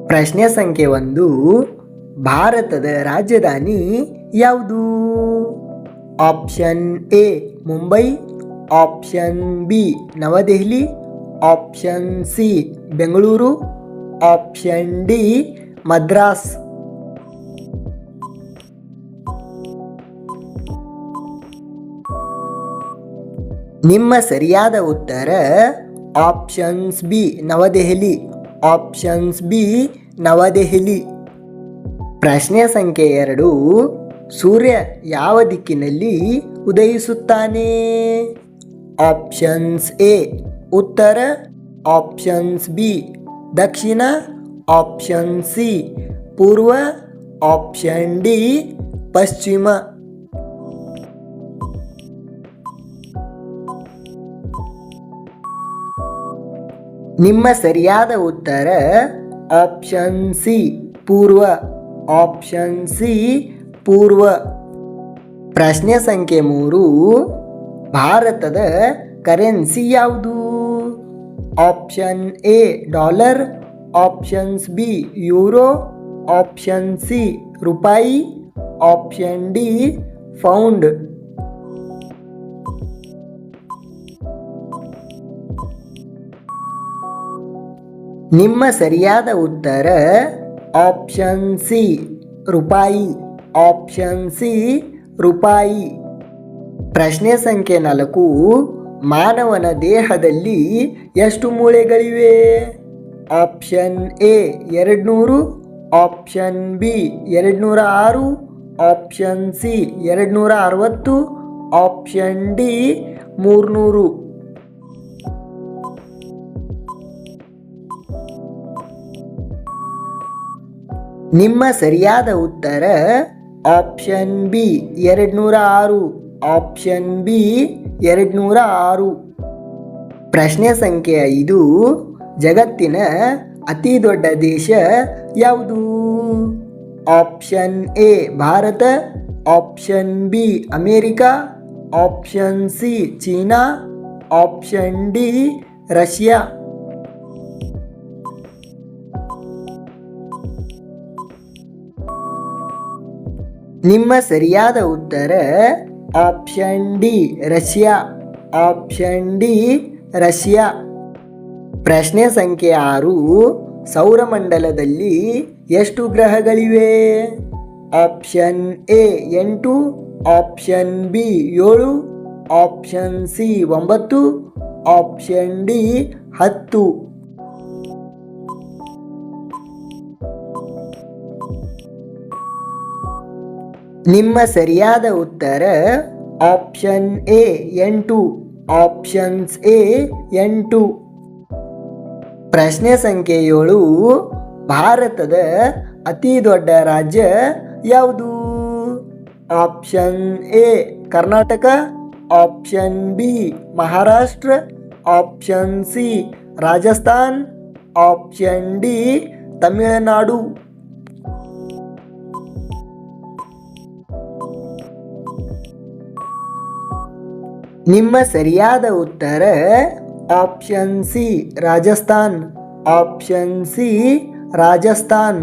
ಪ್ರಶ್ನೆ ಸಂಖ್ಯೆ 1. ಭಾರತದ ರಾಜಧಾನಿ ಯಾವುದು? Option A Mumbai, option B Navadehali, option C Bengaluru, option D Madras. ನಿಮ್ಮ ಸರಿಯಾದ ಉತ್ತರ options B Navadehali. Options B Navadehali. ಪ್ರಶ್ನೆ ಸಂಖ್ಯೆ 2. ಸೂರ್ಯ ಯಾವ ದಿಕ್ಕಿನಲ್ಲಿ ಉದಯಿಸುತ್ತಾನೆ? ಆಪ್ಷನ್ಸ್ ಎ ಉತ್ತರ, ಆಪ್ಷನ್ಸ್ ಬಿ ದಕ್ಷಿಣ, ಆಪ್ಷನ್ ಸಿ ಪೂರ್ವ, ಆಪ್ಷನ್ ಡಿ ಪಶ್ಚಿಮ. ನಿಮ್ಮ ಸರಿಯಾದ ಉತ್ತರ ಆಪ್ಷನ್ ಸಿ ಪೂರ್ವ. ಆಪ್ಷನ್ ಸಿ ಪೂರ್ವ. ಪ್ರಶ್ನೆ ಸಂಖ್ಯೆ 3. ಭಾರತದ ಕರೆನ್ಸಿ ಯಾವುದು? Option A dollar, options B euro, option C ರೂಪಾಯಿ, ಆಪ್ಷನ್ ಡಿ ಪೌಂಡ್. ನಿಮ್ಮ ಸರಿಯಾದ ಉತ್ತರ ಆಪ್ಷನ್ ಸಿ ರೂಪಾಯಿ. ಆಪ್ಷನ್ ಸಿ ರೂಪಾಯಿ. ಪ್ರಶ್ನೆ ಸಂಖ್ಯೆ 4. ಮಾನವನ ದೇಹದಲ್ಲಿ ಎಷ್ಟು ಮೂಳೆಗಳಿವೆ? Option A 200, option B 206, option C 260, option D 300. ನಿಮ್ಮ ಸರಿಯಾದ ಉತ್ತರ ಆಪ್ಷನ್ ಬಿ 206. Option B 206. ಪ್ರಶ್ನೆ ಸಂಖ್ಯೆ 5. ಜಗತ್ತಿನ ಅತಿ ದೊಡ್ಡ ದೇಶ ಯಾವುದು? Option A Bharat, option B America, option C China, option D Russia. ನಿಮ್ಮ ಸರಿಯಾದ ಉತ್ತರ option D Russia. Option D Russia. ಪ್ರಶ್ನೆ ಸಂಖ್ಯೆ 6. ಸೌರಮಂಡಲದಲ್ಲಿ ಎಷ್ಟು ಗ್ರಹಗಳಿವೆ? Option A 8, option B 7, option C 9, option D 10. ನಿಮ್ಮ ಸರಿಯಾದ ಉತ್ತರ ಆಪ್ಷನ್ ಎ 8. Options A 8. ಪ್ರಶ್ನೆ ಸಂಖ್ಯೆ 7. ಭಾರತದ ಅತಿ ದೊಡ್ಡ ರಾಜ್ಯ ಯಾವುದು? Option A Karnataka, option B Maharashtra, option C Rajasthan, option D Tamil Nadu. ನಿಮ್ಮ ಸರಿಯಾದ ಉತ್ತರ option C Rajasthan. Option C Rajasthan.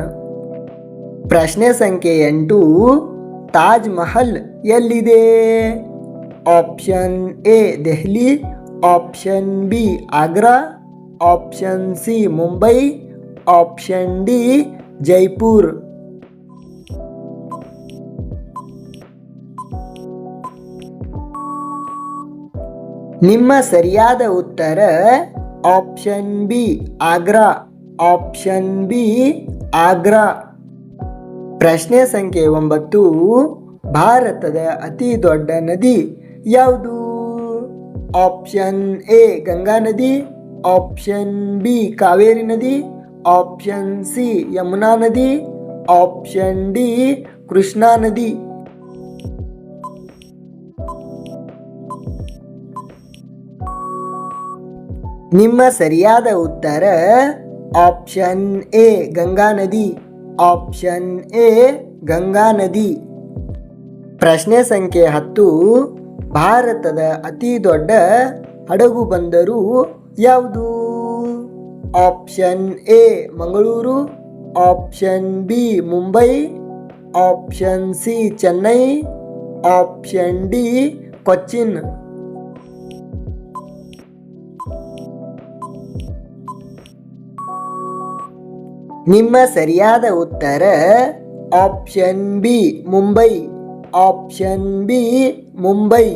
ಪ್ರಶ್ನೆ ಸಂಖ್ಯೆ 8. ತಾಜ್ ಮಹಲ್ ಎಲ್ಲಿದೆ? Option A Delhi, option B Agra, option C Mumbai, option D Jaipur. ನಿಮ್ಮ ಸರಿಯಾದ ಉತ್ತರ option B Agra. Option B Agra. ಪ್ರಶ್ನೆ ಸಂಖ್ಯೆ 9. ಭಾರತದ ಅತಿ ದೊಡ್ಡ ನದಿ ಯಾವುದು? ಆಪ್ಷನ್ ಎ ಗಂಗಾ ನದಿ, ಆಪ್ಷನ್ ಬಿ ಕಾವೇರಿ ನದಿ, ಆಪ್ಷನ್ ಸಿ ಯಮುನಾ ನದಿ, ಆಪ್ಷನ್ ಡಿ ಕೃಷ್ಣಾ ನದಿ. ನಿಮ್ಮ ಸರಿಯಾದ ಉತ್ತರ ಆಪ್ಷನ್ ಎ ಗಂಗಾ ನದಿ. ಆಪ್ಷನ್ ಎ ಗಂಗಾ ನದಿ. ಪ್ರಶ್ನೆ ಸಂಖ್ಯೆ 10. ಭಾರತದ ಅತಿ ದೊಡ್ಡ ಹಡಗು ಬಂದರು ಯಾವುದು? Option A Mangaluru, option B Mumbai, option C Chennai, option D Cochin. ನಿಮ್ಮ ಸರಿಯಾದ ಉತ್ತರ option B Mumbai. Option B Mumbai.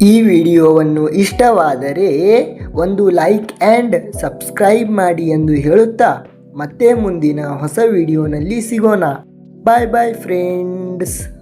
ಈ ವಿಡಿಯೋವನ್ನು ಇಷ್ಟವಾದರೆ ಒಂದು ಲೈಕ್ ಆ್ಯಂಡ್ ಸಬ್ಸ್ಕ್ರೈಬ್ ಮಾಡಿ ಎಂದು ಹೇಳುತ್ತಾ ಮತ್ತೆ ಮುಂದಿನ ಹೊಸ ವಿಡಿಯೋನಲ್ಲಿ ಸಿಗೋಣ. ಬಾಯ್ ಬಾಯ್ ಫ್ರೆಂಡ್ಸ್.